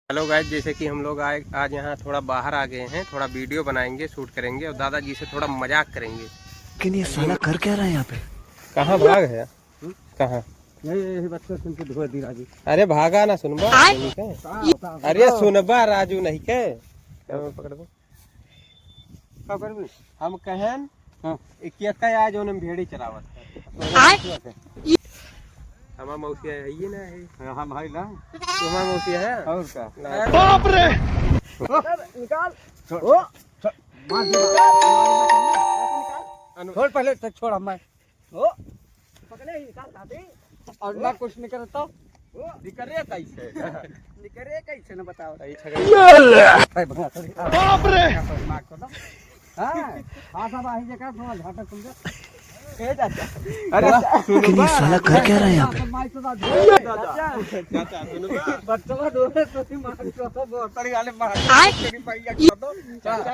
Hello guys, जैसे कि हम लोग आज यहाँ थोड़ा बाहर आ गए हैं, थोड़ा वीडियो बनाएंगे, शूट करेंगे और दादाजी से थोड़ा मजाक करेंगे। लेकिन ये साला कर क्या रहा है यहाँ पे? कहाँ भाग है? कहाँ? अरे भागा ना सुनबा, अरे सुनबा राजू नहीं के पकड़ दो। हम कहन आज उन्हें भेड़ी चलावत हमारा मौसी है ये ना है। हाँ भाई ना तुम्हारा मौसी है और क्या? बाप रे निकाल ओ छोड़ पहले तक छोड़ हम ओ पकड़े निकाल खाते और ना कुछ नहीं करता ओ निकरे कैसे ना बताओ बाप रे हां सब आई जगह थोड़ा झाटा सुन अरे लेकिन ये साला कर क्या रहा है यहाँ पे? चाचा